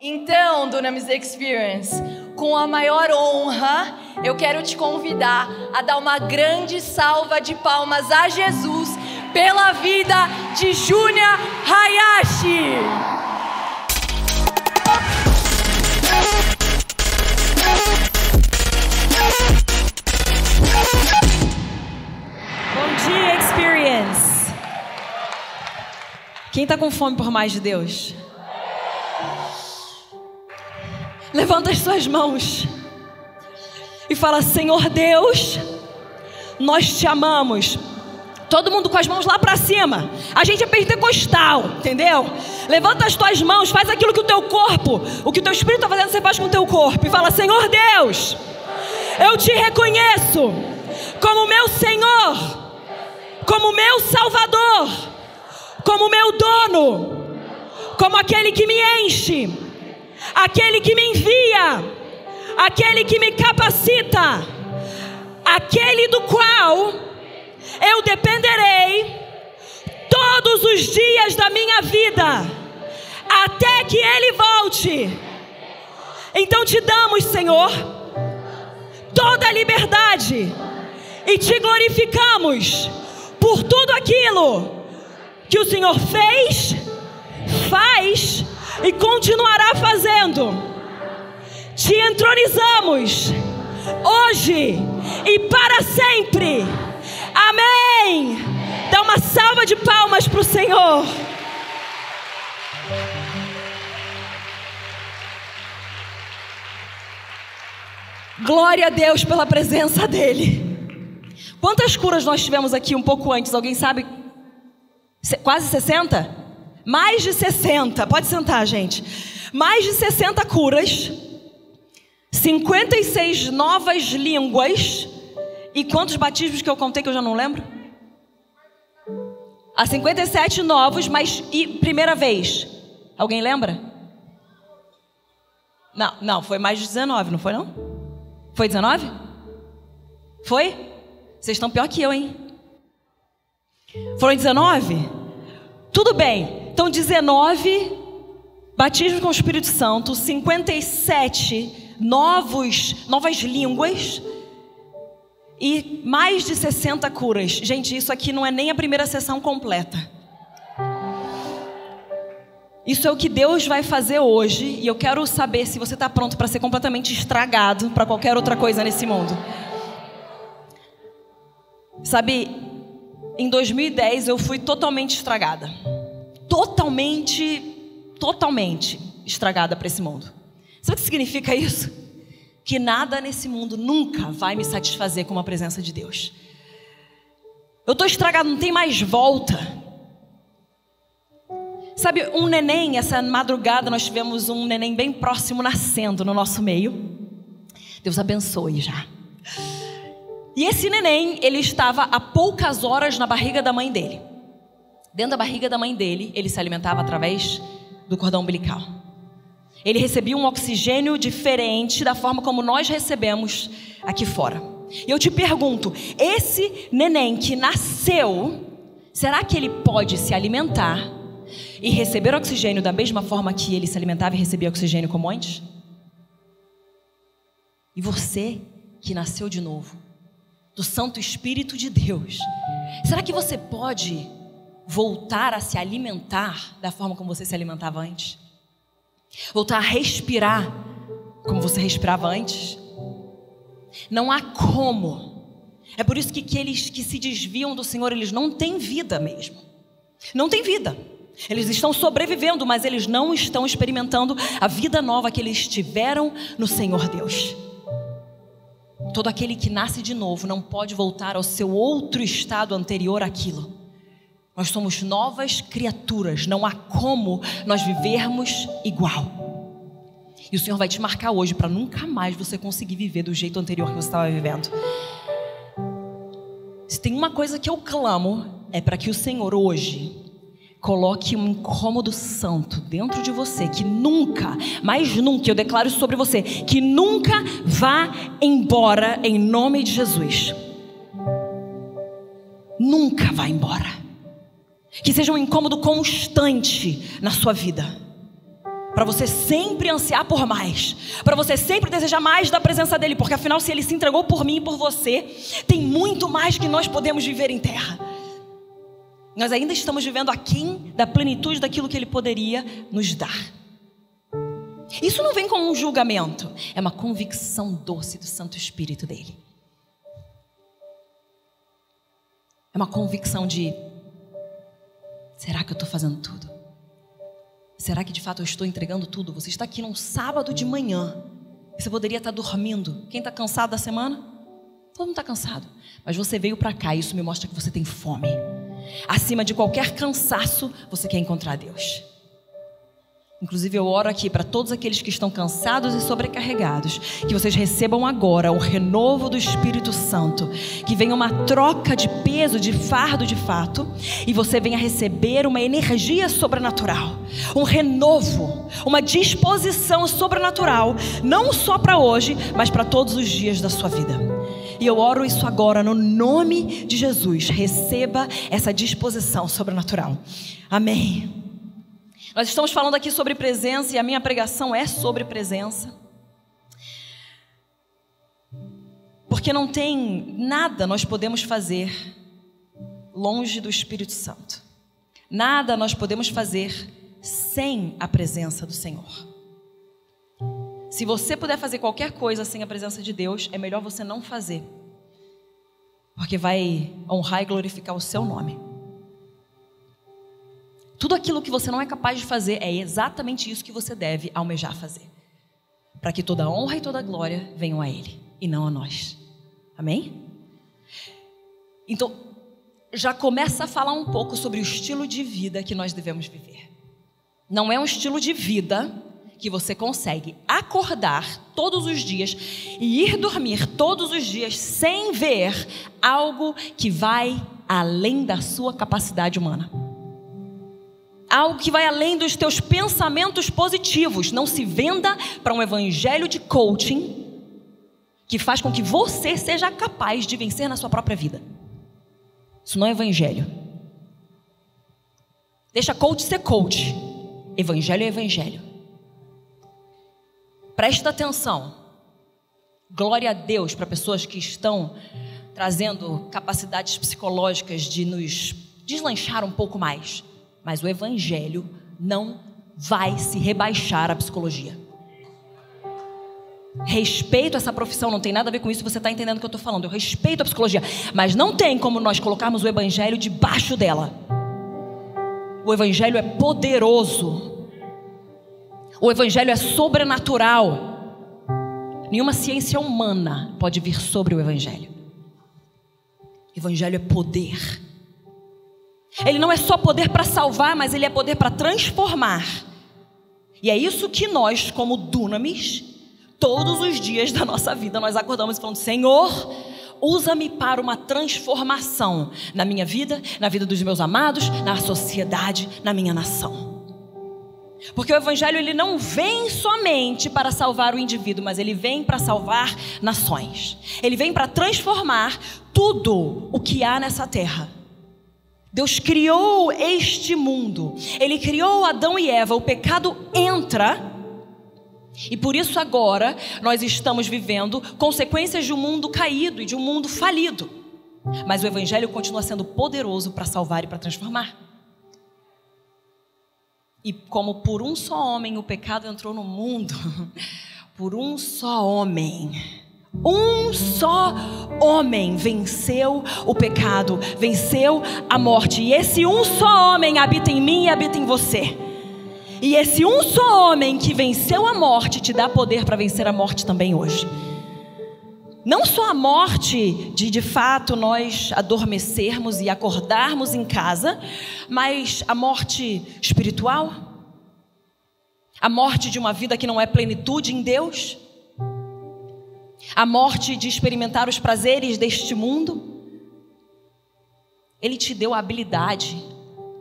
Então, Dunamis Experience, com a maior honra, eu quero te convidar a dar uma grande salva de palmas a Jesus pela vida de Júnior Hayashi. Bom dia, Experience. Quem está com fome por mais de Deus? Levanta as suas mãos e fala: Senhor Deus, nós te amamos. Todo mundo com as mãos lá para cima. A gente é pentecostal, entendeu? Levanta as tuas mãos, faz aquilo que o teu corpo, o que o teu espírito está fazendo, você faz com o teu corpo. E fala: Senhor Deus, eu te reconheço como meu Senhor, como meu Salvador, como meu dono, como aquele que me enche, aquele que me envia, aquele que me capacita, aquele do qual eu dependerei todos os dias da minha vida, até que Ele volte. Então te damos, Senhor, toda a liberdade e te glorificamos por tudo aquilo que o Senhor fez, faz e continuará fazendo. Te entronizamos hoje e para sempre. Amém. Dá uma salva de palmas para o Senhor. Glória a Deus pela presença dEle. Quantas curas nós tivemos aqui um pouco antes? Alguém sabe? Quase 60? Mais de 60. Pode sentar, gente. Mais de 60 curas. 56 novas línguas. E quantos batismos que eu contei que eu já não lembro? 57 novos, mas e primeira vez? Alguém lembra? Não, foi mais de 19, não foi não? Foi 19? Foi? Vocês estão pior que eu, hein? Foram 19? Tudo bem. Então 19 batismos com o Espírito Santo, 57 novas línguas e mais de 60 curas. Gente, isso aqui não é nem a primeira sessão completa. Isso é o que Deus vai fazer hoje. E eu quero saber se você está pronto para ser completamente estragado para qualquer outra coisa nesse mundo. Sabe, em 2010 eu fui totalmente estragada. Totalmente estragada para esse mundo. Sabe o que significa isso? Que nada nesse mundo nunca vai me satisfazer como a presença de Deus. Eu estou estragado, não tem mais volta. Sabe, um neném, essa madrugada nós tivemos um neném bem próximo nascendo no nosso meio. Deus abençoe já. E esse neném, ele estava há poucas horas na barriga da mãe dele. Dentro da barriga da mãe dele, ele se alimentava através do cordão umbilical. Ele recebia um oxigênio diferente da forma como nós recebemos aqui fora. E eu te pergunto, esse neném que nasceu, será que ele pode se alimentar e receber oxigênio da mesma forma que ele se alimentava e recebia oxigênio como antes? E você que nasceu de novo, do Santo Espírito de Deus, será que você pode voltar a se alimentar da forma como você se alimentava antes? Voltar a respirar como você respirava antes? Não há como. É por isso que aqueles que se desviam do Senhor, eles não têm vida mesmo. Não têm vida. Eles estão sobrevivendo, mas eles não estão experimentando a vida nova que eles tiveram no Senhor Deus. Todo aquele que nasce de novo não pode voltar ao seu outro estado anterior àquilo. Nós somos novas criaturas, não há como nós vivermos igual. E o Senhor vai te marcar hoje para nunca mais você conseguir viver do jeito anterior que você estava vivendo. Se tem uma coisa que eu clamo, é para que o Senhor hoje coloque um incômodo santo dentro de você, que nunca, mais nunca, eu declaro isso sobre você, que nunca vá embora em nome de Jesus. Nunca vá embora. Que seja um incômodo constante na sua vida. para você sempre ansiar por mais, para você sempre desejar mais da presença dele, porque afinal, se ele se entregou por mim e por você, tem muito mais que nós podemos viver em terra. Nós ainda estamos vivendo aquém da plenitude daquilo que ele poderia nos dar. Isso não vem como um julgamento, é uma convicção doce do Santo Espírito dele. É uma convicção de: será que eu estou fazendo tudo? Será que de fato eu estou entregando tudo? Você está aqui num sábado de manhã, você poderia estar dormindo. Quem está cansado da semana? Todo mundo está cansado. Mas você veio para cá e isso me mostra que você tem fome. Acima de qualquer cansaço, você quer encontrar Deus. Inclusive eu oro aqui para todos aqueles que estão cansados e sobrecarregados, que vocês recebam agora o renovo do Espírito Santo, que venha uma troca de peso, de fardo de fato, e você venha receber uma energia sobrenatural, um renovo, uma disposição sobrenatural, não só para hoje, mas para todos os dias da sua vida. E eu oro isso agora no nome de Jesus. Receba essa disposição sobrenatural. Amém. Nós estamos falando aqui sobre presença e a minha pregação é sobre presença. Porque não tem nada nós podemos fazer longe do Espírito Santo. Nada nós podemos fazer sem a presença do Senhor. Se você puder fazer qualquer coisa sem a presença de Deus, é melhor você não fazer. Porque vai honrar e glorificar o seu nome. Tudo aquilo que você não é capaz de fazer é exatamente isso que você deve almejar fazer. Para que toda honra e toda glória venham a Ele e não a nós. Amém? Então, já começa a falar um pouco sobre o estilo de vida que nós devemos viver. Não é um estilo de vida que você consegue acordar todos os dias e ir dormir todos os dias sem ver algo que vai além da sua capacidade humana. Algo que vai além dos teus pensamentos positivos. Não se venda para um evangelho de coaching que faz com que você seja capaz de vencer na sua própria vida. Isso não é evangelho. Deixa coach ser coach. Evangelho é evangelho. Presta atenção. Glória a Deus para pessoas que estão trazendo capacidades psicológicas de nos deslanchar um pouco mais. Mas o evangelho não vai se rebaixar à psicologia. Respeito essa profissão, não tem nada a ver com isso, você está entendendo o que eu estou falando. Eu respeito a psicologia, mas não tem como nós colocarmos o evangelho debaixo dela. O evangelho é poderoso. O evangelho é sobrenatural. Nenhuma ciência humana pode vir sobre o evangelho. O evangelho é poder. Ele não é só poder para salvar, mas ele é poder para transformar. E é isso que nós, como dunamis, todos os dias da nossa vida, nós acordamos falando: Senhor, usa-me para uma transformação na minha vida, na vida dos meus amados, na sociedade, na minha nação. Porque o evangelho ele não vem somente para salvar o indivíduo, mas ele vem para salvar nações. Ele vem para transformar tudo o que há nessa terra. Deus criou este mundo. Ele criou Adão e Eva. O pecado entra. E por isso agora nós estamos vivendo consequências de um mundo caído e de um mundo falido. Mas o evangelho continua sendo poderoso para salvar e para transformar. E como por um só homem o pecado entrou no mundo, por um só homem venceu o pecado, venceu a morte. E esse um só homem habita em mim e habita em você. E esse um só homem que venceu a morte te dá poder para vencer a morte também hoje. Não só a morte de fato nós adormecermos e acordarmos em casa, mas a morte espiritual, a morte de uma vida que não é plenitude em Deus, a morte de experimentar os prazeres deste mundo. Ele te deu a habilidade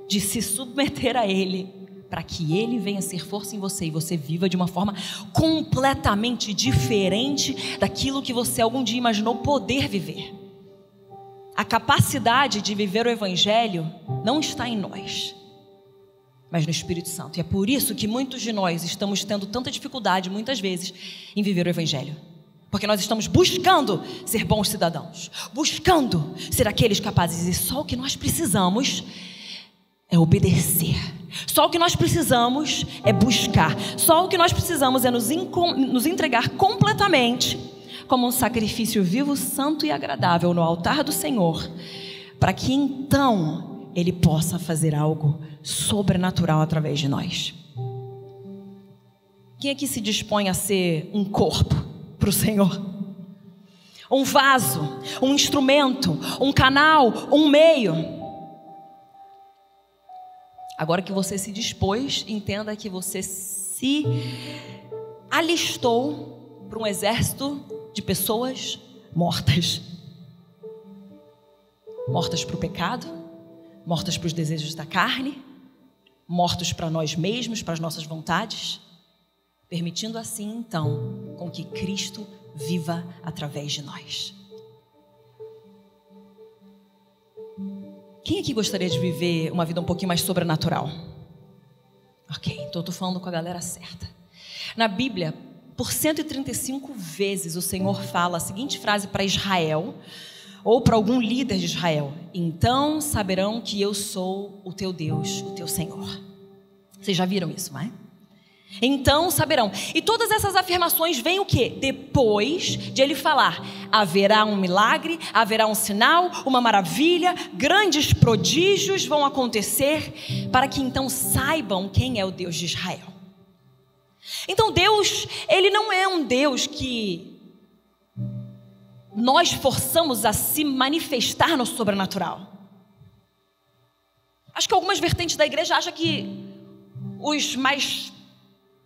de se submeter a Ele, para que Ele venha ser força em você e você viva de uma forma completamente diferente daquilo que você algum dia imaginou poder viver. A capacidade de viver o evangelho não está em nós. mas no Espírito Santo. E é por isso que muitos de nós estamos tendo tanta dificuldade, muitas vezes, em viver o Evangelho. Porque nós estamos buscando ser bons cidadãos, buscando ser aqueles capazes, e só o que nós precisamos é obedecer. Só o que nós precisamos é buscar. Só o que nós precisamos é nos entregar completamente como um sacrifício vivo, santo e agradável no altar do Senhor, para que então Ele possa fazer algo sobrenatural através de nós. Quem aqui se dispõe a ser um corpo para o Senhor? Um vaso, um instrumento, um canal, um meio. Agora que você se dispôs, entenda que você se alistou para um exército de pessoas mortas. Mortas para o pecado, mortas para os desejos da carne, mortos para nós mesmos, para as nossas vontades, permitindo assim, então, com que Cristo viva através de nós. Quem aqui gostaria de viver uma vida um pouquinho mais sobrenatural? Ok, então eu estou falando com a galera certa. Na Bíblia, por 135 vezes o Senhor fala a seguinte frase para Israel, ou para algum líder de Israel: então saberão que eu sou o teu Deus, o teu Senhor. Vocês já viram isso, não é? Então saberão. E todas essas afirmações vêm o quê? Depois de ele falar: haverá um milagre, haverá um sinal, uma maravilha, grandes prodígios vão acontecer, para que então saibam quem é o Deus de Israel. Então Deus, Ele não é um Deus que nós forçamos a se manifestar no sobrenatural. Acho que algumas vertentes da igreja acham que os mais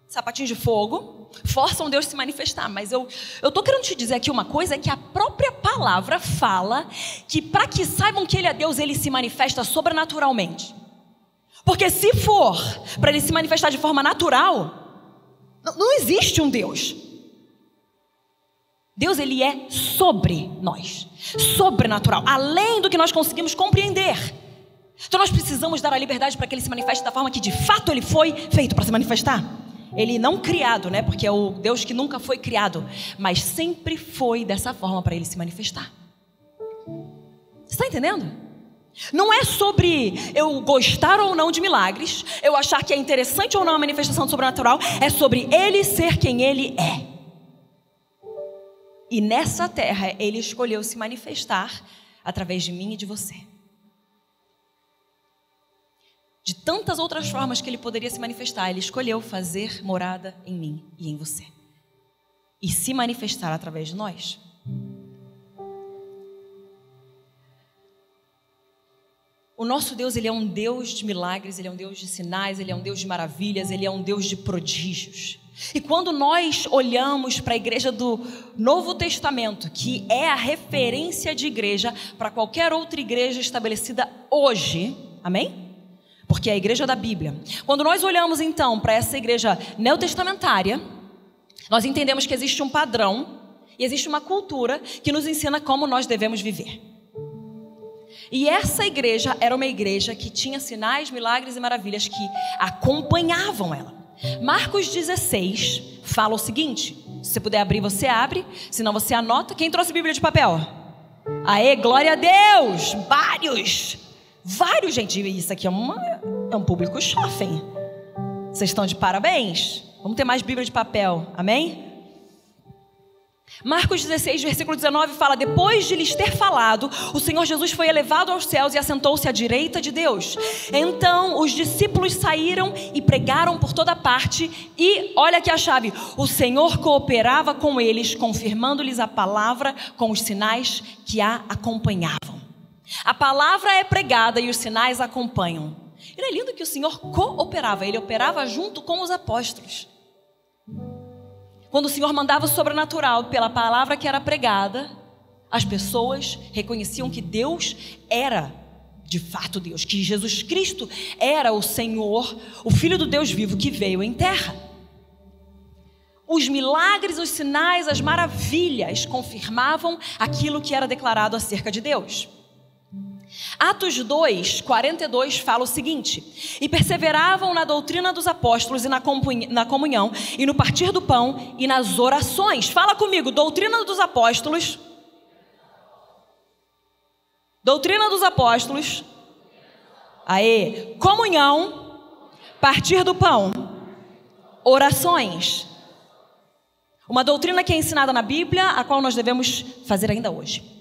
sapatinhos de fogo forçam Deus a se manifestar. Mas eu estou querendo te dizer aqui uma coisa, é que a própria palavra fala que para que saibam que Ele é Deus, Ele se manifesta sobrenaturalmente. Porque se for para Ele se manifestar de forma natural, não existe um Deus. Deus, Ele é sobre nós, sobrenatural, além do que nós conseguimos compreender. Então nós precisamos dar a liberdade para que Ele se manifeste da forma que de fato Ele foi feito para se manifestar. Ele não criado, né? Porque é o Deus que nunca foi criado, mas sempre foi dessa forma para Ele se manifestar. Você está entendendo? Não é sobre eu gostar ou não de milagres, eu achar que é interessante ou não a manifestação do sobrenatural, é sobre Ele ser quem Ele é. E nessa terra Ele escolheu se manifestar através de mim e de você. De tantas outras formas que Ele poderia se manifestar, Ele escolheu fazer morada em mim e em você. E se manifestar através de nós. O nosso Deus, Ele é um Deus de milagres, Ele é um Deus de sinais, Ele é um Deus de maravilhas, Ele é um Deus de prodígios. E quando nós olhamos para a igreja do Novo Testamento, que é a referência de igreja para qualquer outra igreja estabelecida hoje, amém? Porque é a igreja da Bíblia. Quando nós olhamos então para essa igreja neotestamentária, nós entendemos que existe um padrão e existe uma cultura que nos ensina como nós devemos viver. E essa igreja era uma igreja que tinha sinais, milagres e maravilhas que acompanhavam ela. Marcos 16 fala o seguinte, se você puder abrir, você abre, senão você anota. Quem trouxe Bíblia de papel? Aê, glória a Deus! Vários, gente, isso aqui é um público jovem. Vocês estão de parabéns. Vamos ter mais Bíblia de papel, amém? Marcos 16, versículo 19 fala: depois de lhes ter falado, o Senhor Jesus foi elevado aos céus e assentou-se à direita de Deus. Então os discípulos saíram e pregaram por toda parte. E olha aqui a chave: o Senhor cooperava com eles, confirmando-lhes a palavra com os sinais que a acompanhavam. A palavra é pregada e os sinais acompanham. E não é lindo que o Senhor cooperava? Ele operava junto com os apóstolos. Quando o Senhor mandava o sobrenatural pela palavra que era pregada, as pessoas reconheciam que Deus era de fato Deus, que Jesus Cristo era o Senhor, o Filho do Deus vivo que veio em terra. Os milagres, os sinais, as maravilhas confirmavam aquilo que era declarado acerca de Deus. Atos 2, 42 fala o seguinte: e perseveravam na doutrina dos apóstolos e na comunhão, e no partir do pão e nas orações. Fala comigo, doutrina dos apóstolos, doutrina dos apóstolos, comunhão, partir do pão, orações. Uma doutrina que é ensinada na Bíblia, a qual nós devemos fazer ainda hoje.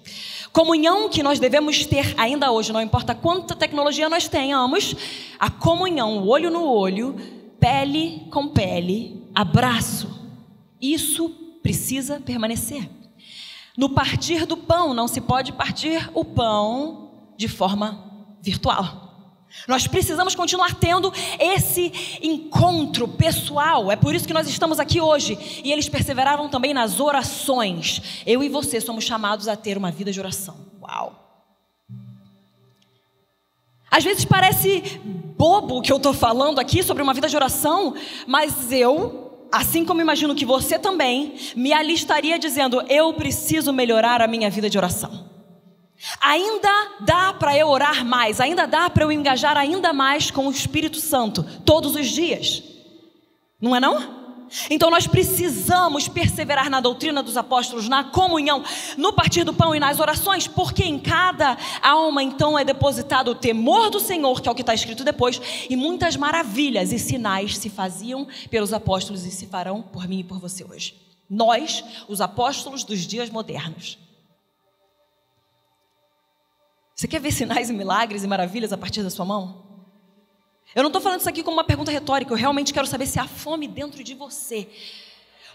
Comunhão que nós devemos ter ainda hoje, não importa quanta tecnologia nós tenhamos, a comunhão, olho no olho, pele com pele, abraço, isso precisa permanecer. No partir do pão, não se pode partir o pão de forma virtual. Nós precisamos continuar tendo esse encontro pessoal. É por isso que nós estamos aqui hoje. E eles perseveraram também nas orações. Eu e você somos chamados a ter uma vida de oração. Uau! Às vezes parece bobo o que eu estou falando aqui sobre uma vida de oração, mas eu, assim como imagino que você também, me alistaria dizendo: eu preciso melhorar a minha vida de oração. Ainda dá para eu orar mais, ainda dá para eu engajar ainda mais com o Espírito Santo todos os dias, não é não? Então nós precisamos perseverar na doutrina dos apóstolos, na comunhão, no partir do pão e nas orações, porque em cada alma então é depositado o temor do Senhor, que é o que está escrito depois, e muitas maravilhas e sinais se faziam pelos apóstolos e se farão por mim e por você hoje. Nós, os apóstolos dos dias modernos. Você quer ver sinais e milagres e maravilhas a partir da sua mão? Eu não estou falando isso aqui como uma pergunta retórica. Eu realmente quero saber se há fome dentro de você.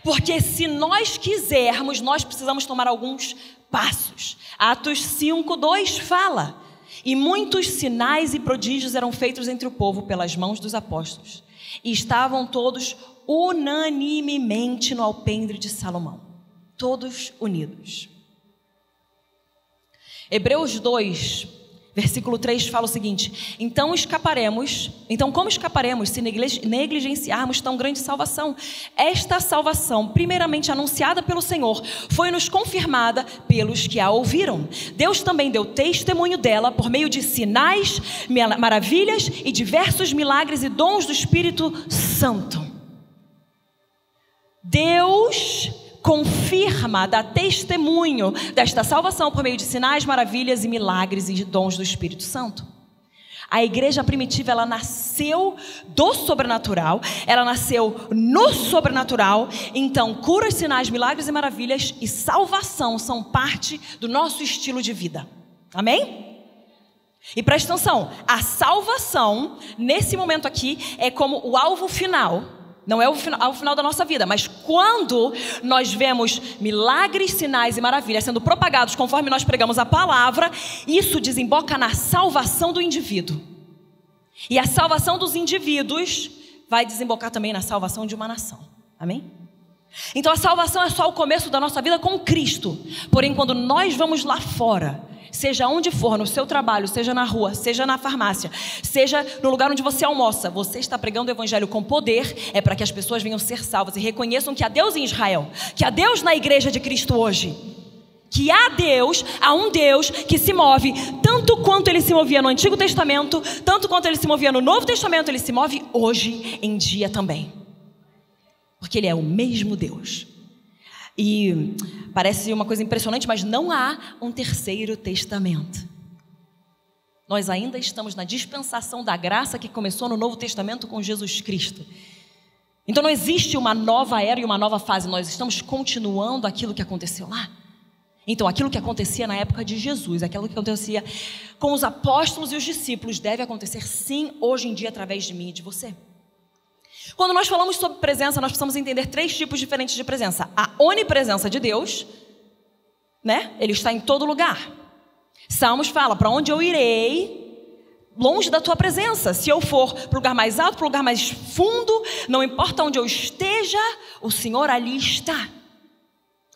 Porque se nós quisermos, nós precisamos tomar alguns passos. Atos 5:2 fala: e muitos sinais e prodígios eram feitos entre o povo pelas mãos dos apóstolos. E estavam todos unanimemente no alpendre de Salomão. Todos unidos. Hebreus 2, versículo 3 fala o seguinte: então como escaparemos se negligenciarmos tão grande salvação? Esta salvação, primeiramente anunciada pelo Senhor, foi-nos confirmada pelos que a ouviram. Deus também deu testemunho dela por meio de sinais, maravilhas e diversos milagres e dons do Espírito Santo. Deus confirma, dá testemunho desta salvação por meio de sinais, maravilhas e milagres e dons do Espírito Santo. A igreja primitiva, ela nasceu do sobrenatural, ela nasceu no sobrenatural. Então, curas, sinais, milagres e maravilhas e salvação são parte do nosso estilo de vida. Amém? E presta atenção, a salvação, nesse momento aqui, é como o alvo final. Não é o final da nossa vida, mas quando nós vemos milagres, sinais e maravilhas sendo propagados conforme nós pregamos a palavra, isso desemboca na salvação do indivíduo. E a salvação dos indivíduos vai desembocar também na salvação de uma nação. Amém? Então a salvação é só o começo da nossa vida com Cristo. Porém, quando nós vamos lá fora, seja onde for, no seu trabalho, seja na rua, seja na farmácia, seja no lugar onde você almoça, você está pregando o evangelho com poder, é para que as pessoas venham ser salvas e reconheçam que há Deus em Israel, que há Deus na igreja de Cristo hoje, que há um Deus que se move tanto quanto ele se movia no Antigo Testamento, tanto quanto ele se movia no Novo Testamento, ele se move hoje em dia também, porque ele é o mesmo Deus. E parece uma coisa impressionante, mas não há um terceiro testamento. Nós ainda estamos na dispensação da graça que começou no Novo Testamento com Jesus Cristo. Então não existe uma nova era e uma nova fase. Nós estamos continuando aquilo que aconteceu lá. Então aquilo que acontecia na época de Jesus, aquilo que acontecia com os apóstolos e os discípulos, deve acontecer sim hoje em dia através de mim e de você. Quando nós falamos sobre presença, nós precisamos entender 3 tipos diferentes de presença. A onipresença de Deus, né? Ele está em todo lugar. Salmos fala: para onde eu irei, longe da tua presença? Se eu for para o lugar mais alto, para o lugar mais fundo, não importa onde eu esteja, o Senhor ali está.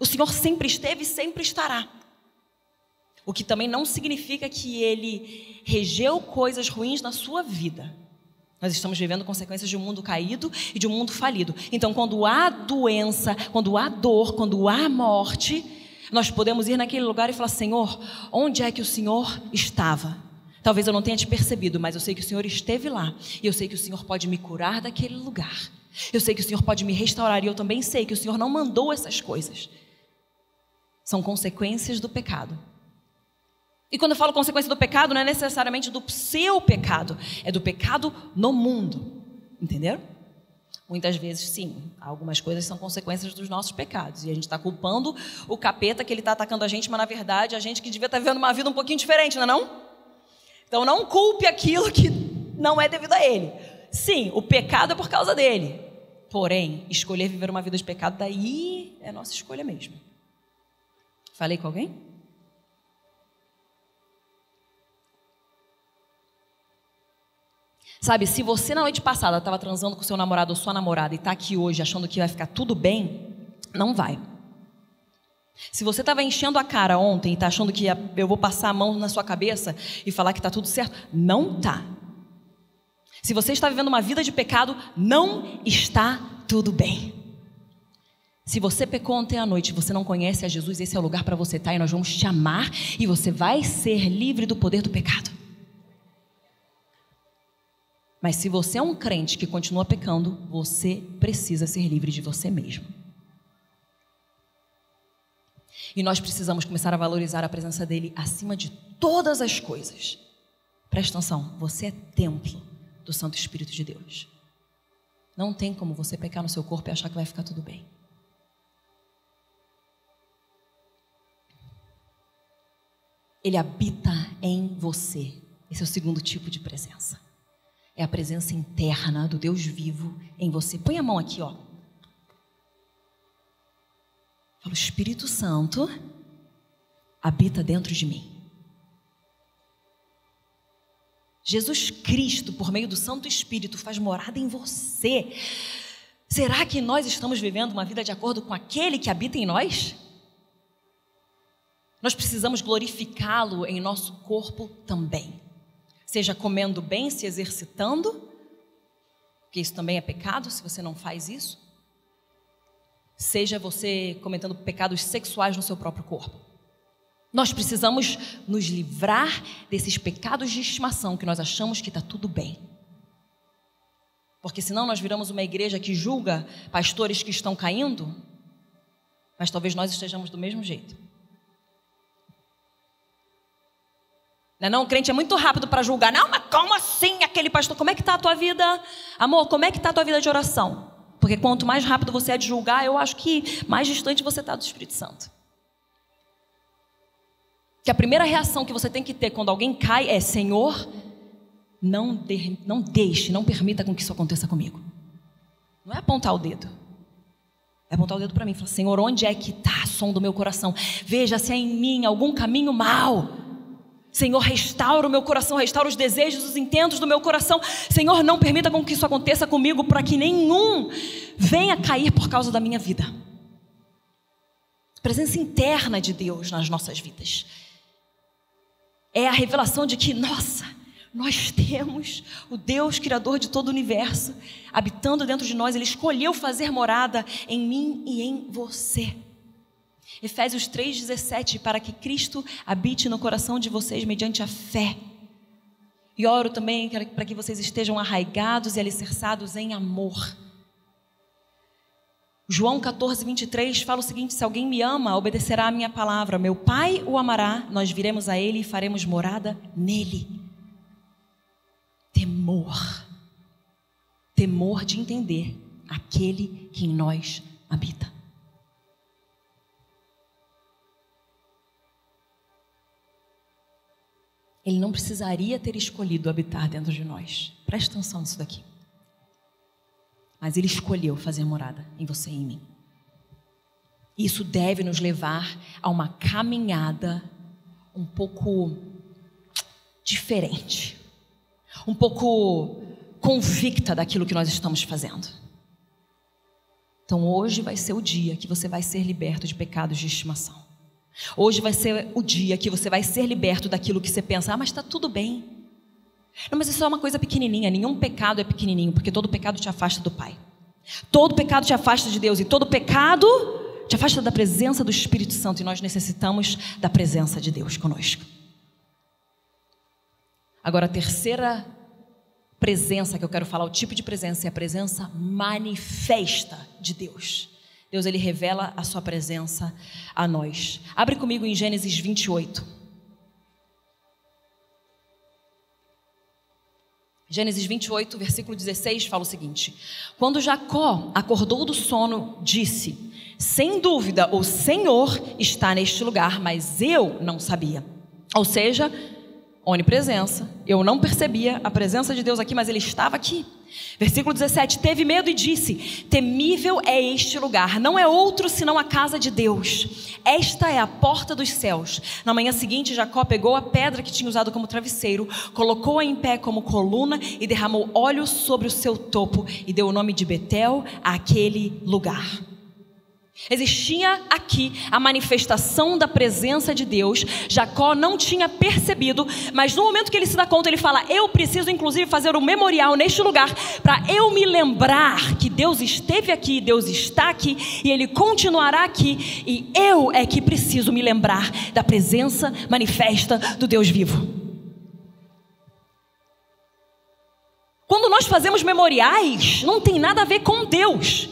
O Senhor sempre esteve e sempre estará. O que também não significa que Ele regeu coisas ruins na sua vida. Nós estamos vivendo consequências de um mundo caído e de um mundo falido. Então, quando há doença, quando há dor, quando há morte, nós podemos ir naquele lugar e falar: Senhor, onde é que o Senhor estava? Talvez eu não tenha te percebido, mas eu sei que o Senhor esteve lá. E eu sei que o Senhor pode me curar daquele lugar. Eu sei que o Senhor pode me restaurar. E eu também sei que o Senhor não mandou essas coisas. São consequências do pecado. E quando eu falo consequência do pecado, não é necessariamente do seu pecado. É do pecado no mundo. Entenderam? Muitas vezes, sim, algumas coisas são consequências dos nossos pecados. E a gente está culpando o capeta que ele está atacando a gente, mas na verdade a gente que devia estar vivendo uma vida um pouquinho diferente, não é não? Então não culpe aquilo que não é devido a ele. Sim, o pecado é por causa dele. Porém, escolher viver uma vida de pecado, daí é nossa escolha mesmo. Falei com alguém? Sabe, se você na noite passada estava transando com seu namorado ou sua namorada e está aqui hoje achando que vai ficar tudo bem, não vai. Se você estava enchendo a cara ontem e está achando que eu vou passar a mão na sua cabeça e falar que está tudo certo, não está. Se você está vivendo uma vida de pecado, não está tudo bem. Se você pecou ontem à noite e você não conhece a Jesus, esse é o lugar para você estar, e nós vamos te amar e você vai ser livre do poder do pecado. Mas se você é um crente que continua pecando, você precisa ser livre de você mesmo. E nós precisamos começar a valorizar a presença dele acima de todas as coisas. Presta atenção, você é templo do Santo Espírito de Deus. Não tem como você pecar no seu corpo e achar que vai ficar tudo bem. Ele habita em você. Esse é o segundo tipo de presença. É a presença interna do Deus vivo em você. Põe a mão aqui, ó. Fala, o Espírito Santo habita dentro de mim. Jesus Cristo, por meio do Santo Espírito, faz morada em você. Será que nós estamos vivendo uma vida de acordo com aquele que habita em nós? Nós precisamos glorificá-lo em nosso corpo também. Seja comendo bem, se exercitando, porque isso também é pecado se você não faz isso. Seja você cometendo pecados sexuais no seu próprio corpo. Nós precisamos nos livrar desses pecados de estimação que nós achamos que está tudo bem. Porque senão nós viramos uma igreja que julga pastores que estão caindo, mas talvez nós estejamos do mesmo jeito. Não, o crente é muito rápido para julgar. Não, mas como assim aquele pastor? Como é que está a tua vida? Amor, como é que está a tua vida de oração? Porque quanto mais rápido você é de julgar, eu acho que mais distante você está do Espírito Santo. Que a primeira reação que você tem que ter quando alguém cai é: Senhor, não deixe, não permita com que isso aconteça comigo. Não é apontar o dedo. É apontar o dedo para mim e falar: Senhor, onde é que está a som do meu coração? Veja se há em mim algum caminho mau. Senhor, restaura o meu coração, restaura os desejos, os intentos do meu coração. Senhor, não permita com que isso aconteça comigo, para que nenhum venha cair por causa da minha vida. Presença interna de Deus nas nossas vidas. É a revelação de que, nossa, nós temos o Deus Criador de todo o universo habitando dentro de nós. Ele escolheu fazer morada em mim e em você. Efésios 3,17, para que Cristo habite no coração de vocês mediante a fé. E oro também para que vocês estejam arraigados e alicerçados em amor. João 14:23 fala o seguinte: se alguém me ama, obedecerá a minha palavra. Meu Pai o amará, nós viremos a ele e faremos morada nele. Temor. Temor de entender aquele que em nós habita. Ele não precisaria ter escolhido habitar dentro de nós. Presta atenção nisso daqui. Mas Ele escolheu fazer morada em você e em mim. Isso deve nos levar a uma caminhada um pouco diferente. Um pouco convicta daquilo que nós estamos fazendo. Então hoje vai ser o dia que você vai ser liberto de pecados de estimação. Hoje vai ser o dia que você vai ser liberto daquilo que você pensa: ah, mas está tudo bem. Não, mas isso é uma coisa pequenininha. Nenhum pecado é pequenininho, porque todo pecado te afasta do Pai. Todo pecado te afasta de Deus, e todo pecado te afasta da presença do Espírito Santo, e nós necessitamos da presença de Deus conosco. Agora, a terceira presença que eu quero falar, o tipo de presença, é a presença manifesta de Deus. Deus, ele revela a sua presença a nós. Abre comigo em Gênesis 28. Gênesis 28, versículo 16, fala o seguinte: quando Jacó acordou do sono, disse: sem dúvida o Senhor está neste lugar, mas eu não sabia. Ou seja, onipresença. Eu não percebia a presença de Deus aqui, mas ele estava aqui. Versículo 17, teve medo e disse: temível é este lugar, não é outro senão a casa de Deus. Esta é a porta dos céus. Na manhã seguinte, Jacó pegou a pedra que tinha usado como travesseiro, colocou-a em pé como coluna e derramou óleo sobre o seu topo e deu o nome de Betel àquele lugar. Existia aqui a manifestação da presença de Deus. Jacó não tinha percebido, mas no momento que ele se dá conta, ele fala: eu preciso inclusive fazer um memorial neste lugar, para eu me lembrar que Deus esteve aqui, Deus está aqui e Ele continuará aqui, e eu é que preciso me lembrar da presença manifesta do Deus vivo. Quando nós fazemos memoriais, não tem nada a ver com Deus.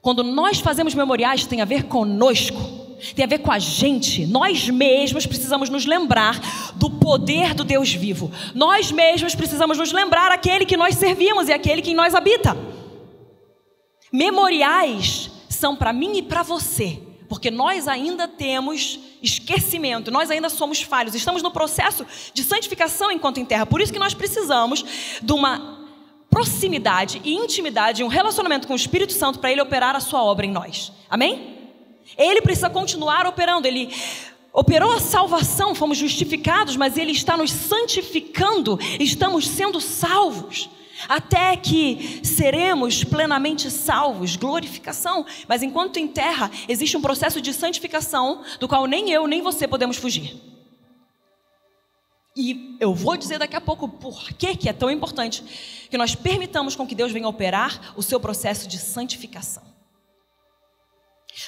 Quando nós fazemos memoriais, tem a ver conosco, tem a ver com a gente. Nós mesmos precisamos nos lembrar do poder do Deus vivo. Nós mesmos precisamos nos lembrar aquele que nós servimos e aquele que em nós habita. Memoriais são para mim e para você, porque nós ainda temos esquecimento, nós ainda somos falhos, estamos no processo de santificação enquanto em terra. Por isso que nós precisamos de uma proximidade e intimidade, um relacionamento com o Espírito Santo para Ele operar a sua obra em nós. Amém? Ele precisa continuar operando. Ele operou a salvação, fomos justificados, mas Ele está nos santificando, estamos sendo salvos, até que seremos plenamente salvos, glorificação. Mas enquanto em terra, existe um processo de santificação, do qual nem eu nem você podemos fugir. E eu vou dizer daqui a pouco por que é tão importante que nós permitamos com que Deus venha operar o seu processo de santificação.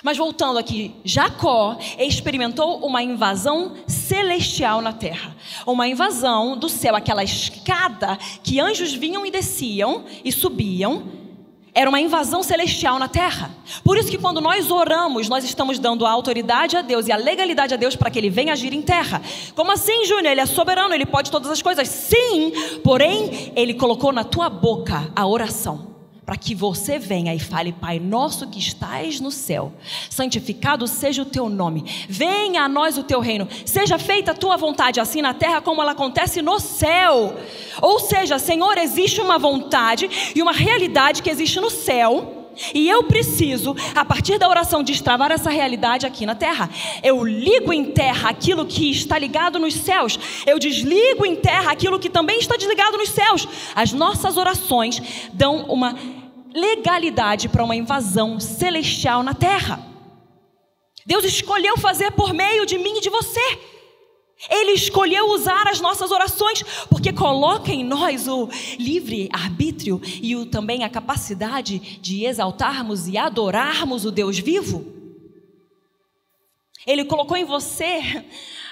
Mas voltando aqui, Jacó experimentou uma invasão celestial na terra. Uma invasão do céu, aquela escada que anjos vinham e desciam e subiam. Era uma invasão celestial na terra. Por isso que quando nós oramos, nós estamos dando a autoridade a Deus e a legalidade a Deus para que Ele venha agir em terra. Como assim, Júnior? Ele é soberano, Ele pode todas as coisas. Sim, porém, Ele colocou na tua boca a oração, para que você venha e fale: Pai nosso que estás no céu, santificado seja o teu nome, venha a nós o teu reino, seja feita a tua vontade, assim na terra como ela acontece no céu. Ou seja, Senhor, existe uma vontade e uma realidade que existe no céu, e eu preciso, a partir da oração, destravar essa realidade aqui na terra. Eu ligo em terra aquilo que está ligado nos céus, eu desligo em terra aquilo que também está desligado nos céus. As nossas orações dão uma legalidade para uma invasão celestial na terra. Deus escolheu fazer por meio de mim e de você. Ele escolheu usar as nossas orações, porque coloca em nós o livre arbítrio e também a capacidade de exaltarmos e adorarmos o Deus vivo. Ele colocou em você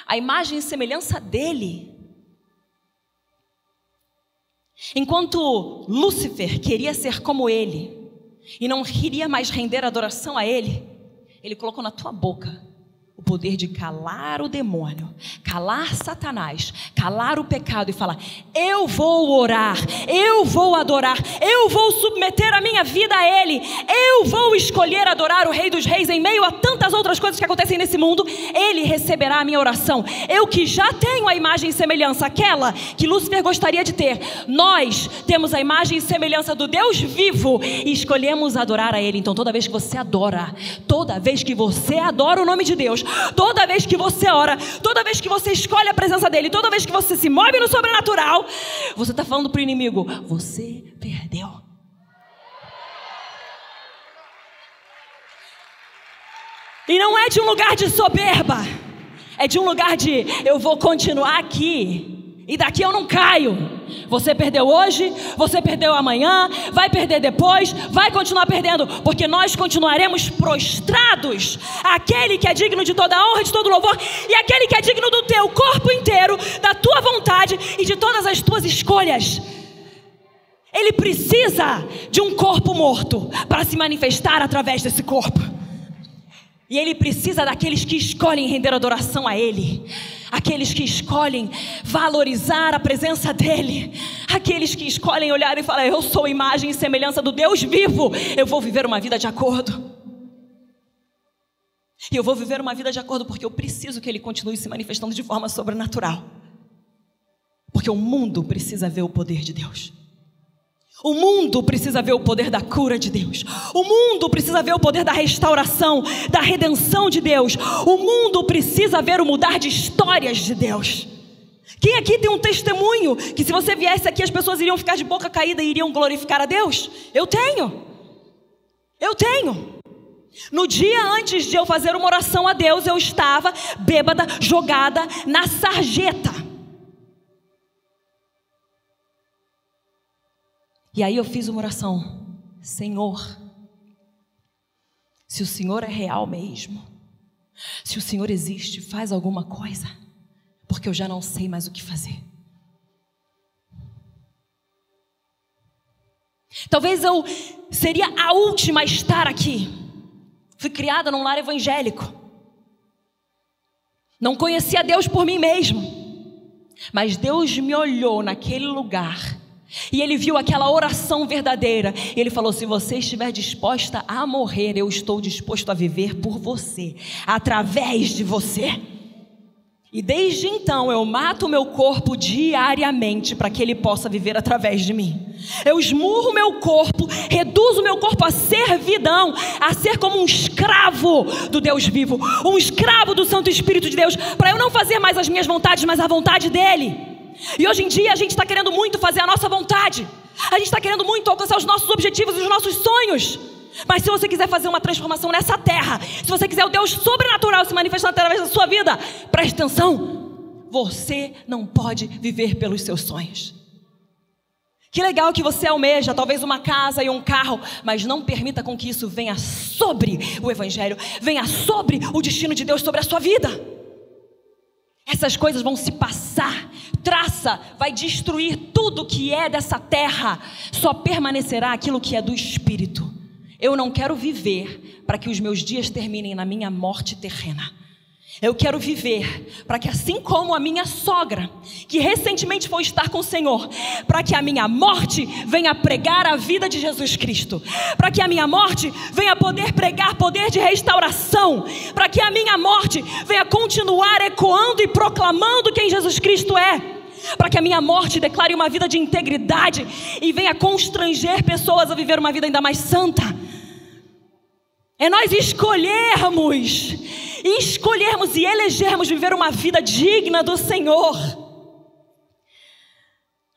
a imagem e semelhança dele. Enquanto Lúcifer queria ser como ele e não queria mais render adoração a ele, ele colocou na tua boca o poder de calar o demônio, calar Satanás, calar o pecado e falar: eu vou orar, eu vou adorar, eu vou submeter a minha vida a Ele, eu vou escolher adorar o Rei dos Reis em meio a tantas outras coisas que acontecem nesse mundo. Ele receberá a minha oração. Eu que já tenho a imagem e semelhança, aquela que Lúcifer gostaria de ter, nós temos a imagem e semelhança do Deus vivo e escolhemos adorar a Ele. Então toda vez que você adora o nome de Deus, toda vez que você ora, toda vez que você escolhe a presença dele, toda vez que você se move no sobrenatural, você está falando para o inimigo: você perdeu. E não é de um lugar de soberba, é de um lugar de: eu vou continuar aqui, E daqui eu não caio. Você perdeu hoje, você perdeu amanhã, vai perder depois, vai continuar perdendo, porque nós continuaremos prostrados àquele que é digno de toda honra, de todo louvor, e aquele que é digno do teu corpo inteiro, da tua vontade e de todas as tuas escolhas. Ele precisa de um corpo morto para se manifestar através desse corpo. E Ele precisa daqueles que escolhem render adoração a Ele, aqueles que escolhem valorizar a presença dEle, aqueles que escolhem olhar e falar: eu sou imagem e semelhança do Deus vivo, eu vou viver uma vida de acordo. E eu vou viver uma vida de acordo porque eu preciso que Ele continue se manifestando de forma sobrenatural, porque o mundo precisa ver o poder de Deus. O mundo precisa ver o poder da cura de Deus. O mundo precisa ver o poder da restauração, da redenção de Deus. O mundo precisa ver o mudar de histórias de Deus. Quem aqui tem um testemunho que se você viesse aqui as pessoas iriam ficar de boca caída e iriam glorificar a Deus? Eu tenho. No dia antes de eu fazer uma oração a Deus, eu estava bêbada, jogada na sarjeta. E aí eu fiz uma oração: Senhor, se o Senhor é real mesmo, se o Senhor existe, faz alguma coisa, porque eu já não sei mais o que fazer. Talvez eu seria a última a estar aqui. Fui criada num lar evangélico, não conhecia Deus por mim mesmo, mas Deus me olhou naquele lugar e Ele viu aquela oração verdadeira. E Ele falou: se você estiver disposta a morrer, eu estou disposto a viver por você, através de você. E desde então eu mato o meu corpo diariamente para que Ele possa viver através de mim. Eu esmurro o meu corpo, reduzo o meu corpo a servidão, a ser como um escravo do Deus vivo, um escravo do Santo Espírito de Deus, para eu não fazer mais as minhas vontades, mas a vontade dEle. E hoje em dia a gente está querendo muito fazer a nossa vontade, a gente está querendo muito alcançar os nossos objetivos e os nossos sonhos. Mas se você quiser fazer uma transformação nessa terra, se você quiser o Deus sobrenatural se manifestar através da sua vida, preste atenção: você não pode viver pelos seus sonhos. Que legal que você almeja talvez uma casa e um carro, mas não permita com que isso venha sobre o Evangelho, venha sobre o destino de Deus sobre a sua vida. Essas coisas vão se passar. Traça vai destruir tudo que é dessa terra. Só permanecerá aquilo que é do Espírito. Eu não quero viver para que os meus dias terminem na minha morte terrena. Eu quero viver para que, assim como a minha sogra, que recentemente foi estar com o Senhor, para que a minha morte venha pregar a vida de Jesus Cristo, para que a minha morte venha poder pregar poder de restauração, para que a minha morte venha continuar ecoando e proclamando quem Jesus Cristo é, para que a minha morte declare uma vida de integridade e venha constranger pessoas a viver uma vida ainda mais santa. É nós escolhermos e elegermos viver uma vida digna do Senhor.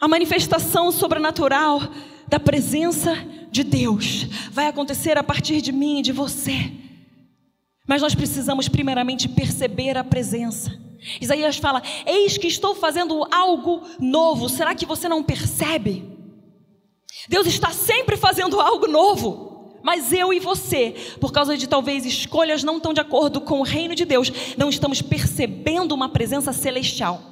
A manifestação sobrenatural da presença de Deus vai acontecer a partir de mim e de você. Mas nós precisamos primeiramente perceber a presença. Isaías fala: eis que estou fazendo algo novo. Será que você não percebe? Deus está sempre fazendo algo novo. Mas eu e você, por causa de talvez escolhas não tão de acordo com o reino de Deus, não estamos percebendo uma presença celestial.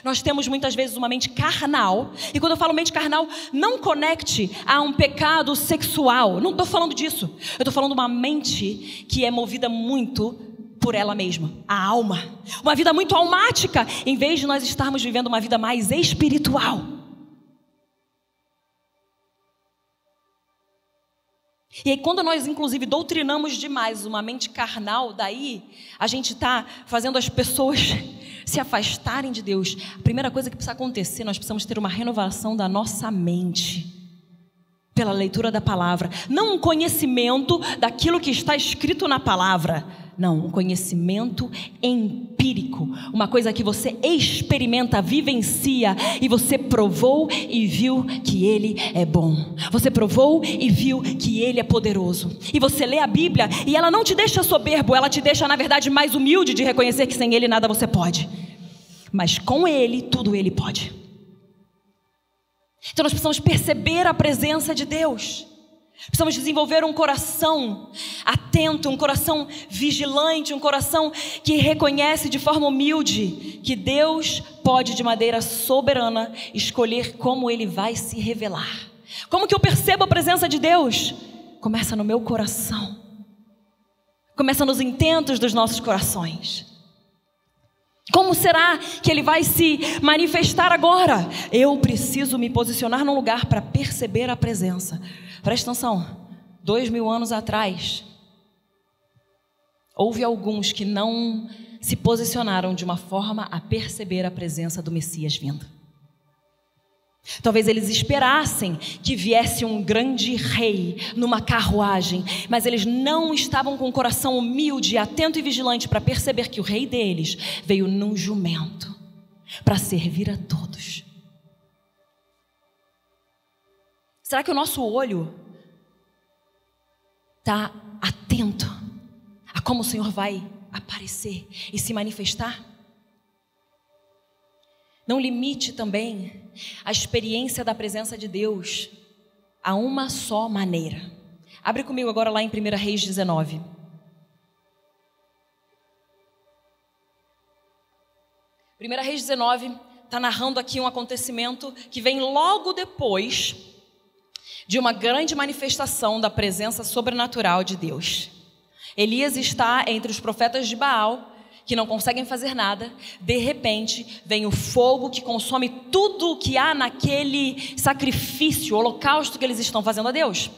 Nós temos muitas vezes uma mente carnal. E quando eu falo mente carnal, não conecte a um pecado sexual. Não estou falando disso. Eu estou falando de uma mente que é movida muito por ela mesma, a alma. Uma vida muito almática, em vez de nós estarmos vivendo uma vida mais espiritual. E aí quando nós inclusive doutrinamos demais uma mente carnal, daí a gente está fazendo as pessoas se afastarem de Deus. A primeira coisa que precisa acontecer, nós precisamos ter uma renovação da nossa mente pela leitura da palavra. Não um conhecimento daquilo que está escrito na palavra, não, um conhecimento empírico, uma coisa que você experimenta, vivencia, e você provou e viu que Ele é bom, você provou e viu que Ele é poderoso, e você lê a Bíblia e ela não te deixa soberbo, ela te deixa na verdade mais humilde de reconhecer que sem Ele nada você pode. mas com Ele, tudo Ele pode. Então nós precisamos perceber a presença de Deus. Precisamos desenvolver um coração atento, um coração vigilante, um coração que reconhece de forma humilde que Deus pode, de maneira soberana, escolher como Ele vai se revelar. Como que eu percebo a presença de Deus? Começa no meu coração. Começa nos intentos dos nossos corações. Como será que Ele vai se manifestar agora? Eu preciso me posicionar num lugar para perceber a presença. Presta atenção, 2000 anos atrás, houve alguns que não se posicionaram de uma forma a perceber a presença do Messias vindo. Talvez eles esperassem que viesse um grande rei numa carruagem, mas eles não estavam com o coração humilde, atento e vigilante para perceber que o rei deles veio num jumento para servir a todos. Será que o nosso olho está atento a como o Senhor vai aparecer e se manifestar? Não limite também a experiência da presença de Deus a uma só maneira. Abre comigo agora lá em 1 Reis 19. 1 Reis 19 está narrando aqui um acontecimento que vem logo depois de uma grande manifestação da presença sobrenatural de Deus. Elias está entre os profetas de Baal, que não conseguem fazer nada. De repente, vem o fogo que consome tudo o que há naquele sacrifício, holocausto que eles estão fazendo a Deus.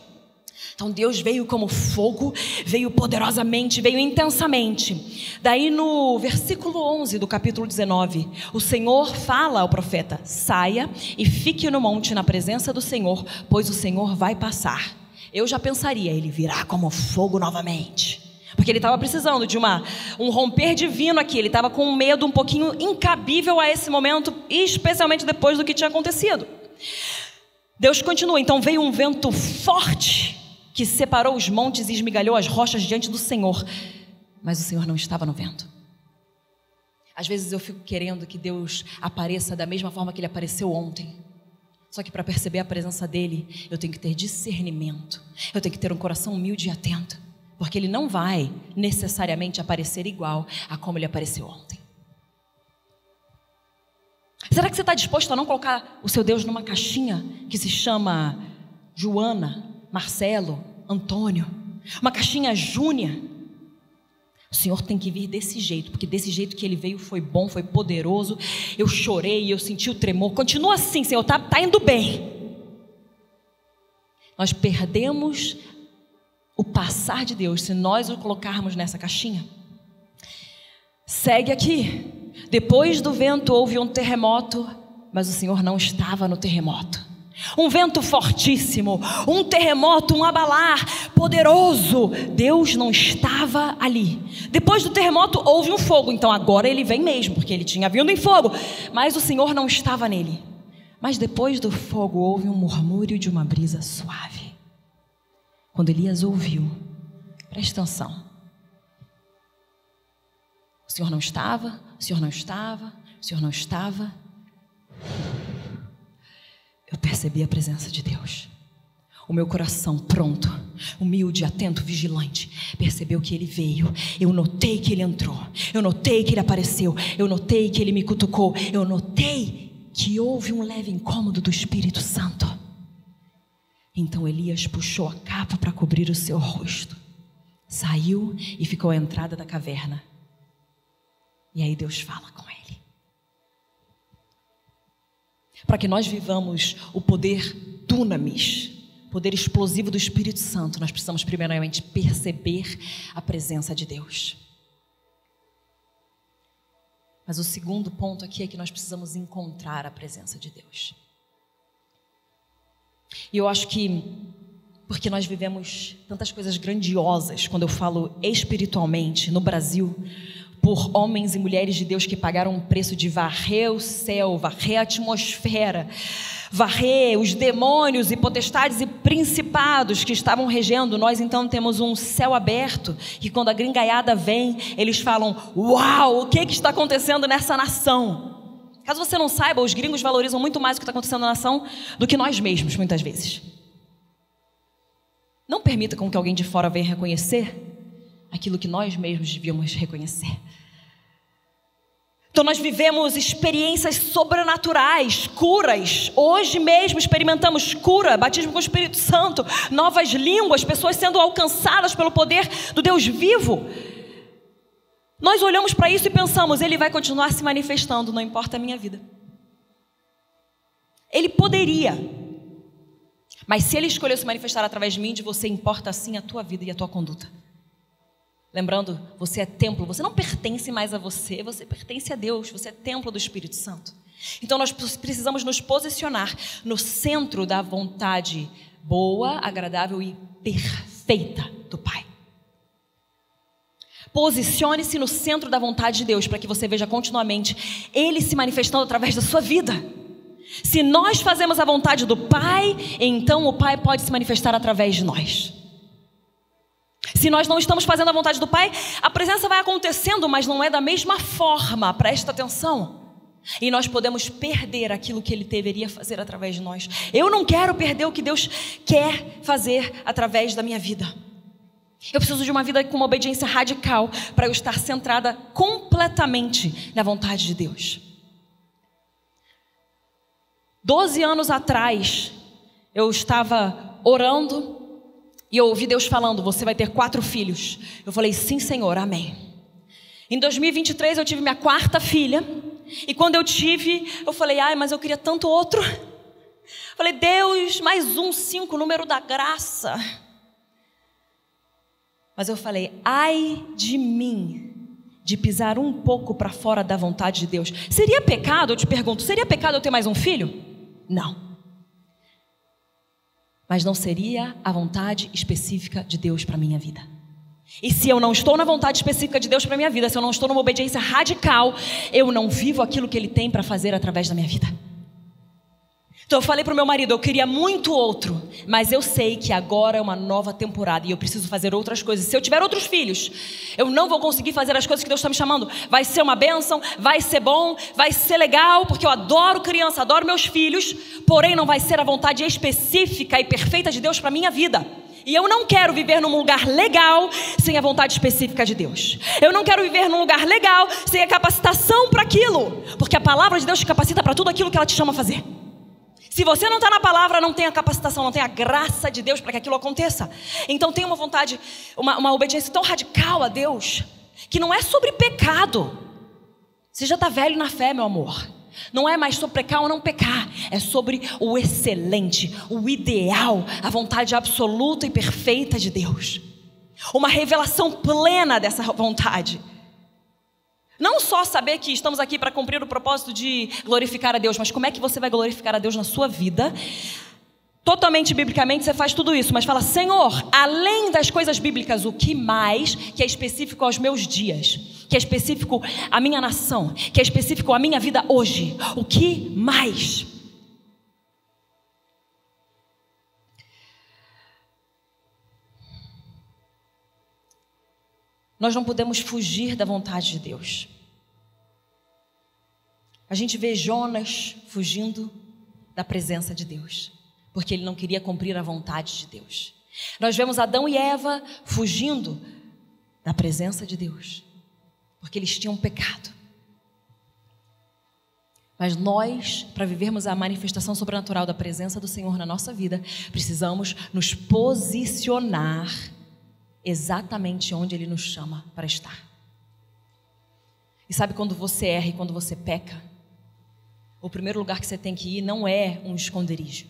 Então Deus veio como fogo, veio poderosamente, veio intensamente. Daí no versículo 11 do capítulo 19, o Senhor fala ao profeta: saia e fique no monte na presença do Senhor, pois o Senhor vai passar. Eu já pensaria, ele virá como fogo novamente, porque ele estava precisando de um romper divino aqui. Ele estava com um medo um pouquinho incabível a esse momento, especialmente depois do que tinha acontecido. Deus continua: então veio um vento forte que separou os montes e esmigalhou as rochas diante do Senhor, mas o Senhor não estava no vento. Às vezes eu fico querendo que Deus apareça da mesma forma que Ele apareceu ontem. Só que para perceber a presença dEle, eu tenho que ter discernimento, eu tenho que ter um coração humilde e atento, porque Ele não vai necessariamente aparecer igual a como Ele apareceu ontem. Será que você está disposto a não colocar o seu Deus numa caixinha que se chama Joana, Marcelo, Antônio, uma caixinha Júnia? O Senhor tem que vir desse jeito, porque desse jeito que Ele veio foi bom, foi poderoso. Eu chorei, eu senti o tremor. Continua assim, Senhor, tá indo bem. Nós perdemos o passar de Deus se nós o colocarmos nessa caixinha. Segue aqui. Depois do vento houve um terremoto, mas o Senhor não estava no terremoto. Um vento fortíssimo, um terremoto, um abalar poderoso. Deus não estava ali. Depois do terremoto houve um fogo. Então agora Ele vem mesmo, porque Ele tinha vindo em fogo, mas o Senhor não estava nele. Mas depois do fogo houve um murmúrio de uma brisa suave. Quando Elias ouviu, presta atenção, o Senhor não estava, o Senhor não estava, o Senhor não estava. Eu percebi a presença de Deus. O meu coração pronto, humilde, atento, vigilante, percebeu que Ele veio. Eu notei que Ele entrou, eu notei que Ele apareceu, eu notei que Ele me cutucou, eu notei que houve um leve incômodo do Espírito Santo. Então Elias puxou a capa para cobrir o seu rosto, saiu e ficou à entrada da caverna. E aí Deus fala com ele. Para que nós vivamos o poder dunamis, poder explosivo do Espírito Santo, nós precisamos primeiramente perceber a presença de Deus. Mas o segundo ponto aqui é que nós precisamos encontrar a presença de Deus. E eu acho que, porque nós vivemos tantas coisas grandiosas, quando eu falo espiritualmente, no Brasil, por homens e mulheres de Deus que pagaram um preço de varrer o céu, varrer a atmosfera, varrer os demônios e potestades e principados que estavam regendo. Nós então temos um céu aberto, e quando a gringaiada vem, eles falam: uau, o que está acontecendo nessa nação? Caso você não saiba, os gringos valorizam muito mais o que está acontecendo na nação do que nós mesmos, muitas vezes. Não permita com que alguém de fora venha reconhecer aquilo que nós mesmos devíamos reconhecer. Então nós vivemos experiências sobrenaturais, curas. Hoje mesmo experimentamos cura, batismo com o Espírito Santo, novas línguas, pessoas sendo alcançadas pelo poder do Deus vivo. Nós olhamos para isso e pensamos, Ele vai continuar se manifestando, não importa a minha vida. Ele poderia, mas se Ele escolheu se manifestar através de mim, de você, importa sim a tua vida e a tua conduta. Lembrando, você é templo, você não pertence mais a você, você pertence a Deus, você é templo do Espírito Santo. Então nós precisamos nos posicionar no centro da vontade boa, agradável e perfeita do Pai. Posicione-se no centro da vontade de Deus para que você veja continuamente Ele se manifestando através da sua vida. Se nós fazemos a vontade do Pai, então o Pai pode se manifestar através de nós. Se nós não estamos fazendo a vontade do Pai, a presença vai acontecendo, mas não é da mesma forma, presta atenção. E nós podemos perder aquilo que Ele deveria fazer através de nós. Eu não quero perder o que Deus quer fazer através da minha vida. Eu preciso de uma vida com uma obediência radical para eu estar centrada completamente na vontade de Deus. 12 anos atrás, eu estava orando e eu ouvi Deus falando, você vai ter 4 filhos. Eu falei, sim Senhor, amém. Em 2023 eu tive minha 4ª filha. E quando eu tive, eu falei, ai, mas eu queria tanto outro. Falei, Deus, mais um 5, número da graça. Mas eu falei, ai de mim, de pisar um pouco para fora da vontade de Deus. Seria pecado, eu te pergunto, seria pecado eu ter mais um filho? Não. Mas não seria a vontade específica de Deus para a minha vida. E se eu não estou na vontade específica de Deus para a minha vida, se eu não estou numa obediência radical, eu não vivo aquilo que Ele tem para fazer através da minha vida. Então eu falei para o meu marido, eu queria muito outro, mas eu sei que agora é uma nova temporada e eu preciso fazer outras coisas. Se eu tiver outros filhos, eu não vou conseguir fazer as coisas que Deus está me chamando. Vai ser uma bênção, vai ser bom, vai ser legal, porque eu adoro criança, adoro meus filhos, porém não vai ser a vontade específica e perfeita de Deus para a minha vida. E eu não quero viver num lugar legal sem a vontade específica de Deus. Eu não quero viver num lugar legal sem a capacitação para aquilo, porque a palavra de Deus te capacita para tudo aquilo que ela te chama a fazer. Se você não está na palavra, não tem a capacitação, não tem a graça de Deus para que aquilo aconteça. Então tem uma vontade, uma obediência tão radical a Deus, que não é sobre pecado. Você já está velho na fé, meu amor. Não é mais sobre pecar ou não pecar. É sobre o excelente, o ideal, a vontade absoluta e perfeita de Deus. Uma revelação plena dessa vontade. Não só saber que estamos aqui para cumprir o propósito de glorificar a Deus, mas como é que você vai glorificar a Deus na sua vida? Totalmente biblicamente você faz tudo isso, mas fala, Senhor, além das coisas bíblicas, o que mais que é específico aos meus dias, que é específico à minha nação, que é específico à minha vida hoje, o que mais? Nós não podemos fugir da vontade de Deus. A gente vê Jonas fugindo da presença de Deus, porque ele não queria cumprir a vontade de Deus. Nós vemos Adão e Eva fugindo da presença de Deus, porque eles tinham pecado. Mas nós, para vivermos a manifestação sobrenatural da presença do Senhor na nossa vida, precisamos nos posicionar exatamente onde Ele nos chama para estar. E sabe quando você erra e quando você peca, o primeiro lugar que você tem que ir não é um esconderijo.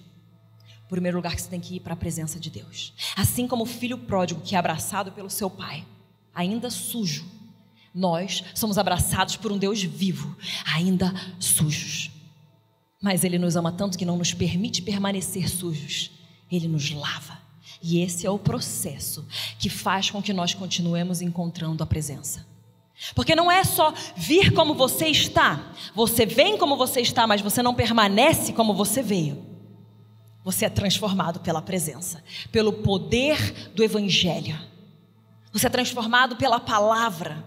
O primeiro lugar que você tem que ir para a presença de Deus. Assim como o filho pródigo que é abraçado pelo seu pai, ainda sujo, nós somos abraçados por um Deus vivo, ainda sujos. Mas Ele nos ama tanto que não nos permite permanecer sujos. Ele nos lava. E esse é o processo que faz com que nós continuemos encontrando a presença. Porque não é só vir como você está. Você vem como você está, mas você não permanece como você veio. Você é transformado pela presença, pelo poder do Evangelho. Você é transformado pela palavra.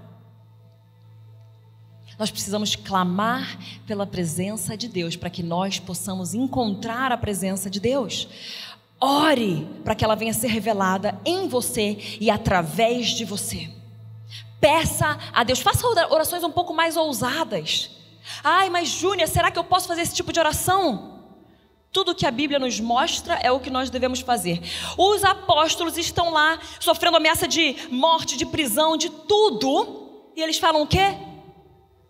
Nós precisamos clamar pela presença de Deus, para que nós possamos encontrar a presença de Deus. Ore para que ela venha ser revelada em você e através de você. Peça a Deus, faça orações um pouco mais ousadas. Ai, mas Júnia, será que eu posso fazer esse tipo de oração? Tudo que a Bíblia nos mostra é o que nós devemos fazer. Os apóstolos estão lá sofrendo ameaça de morte, de prisão, de tudo. E eles falam o quê?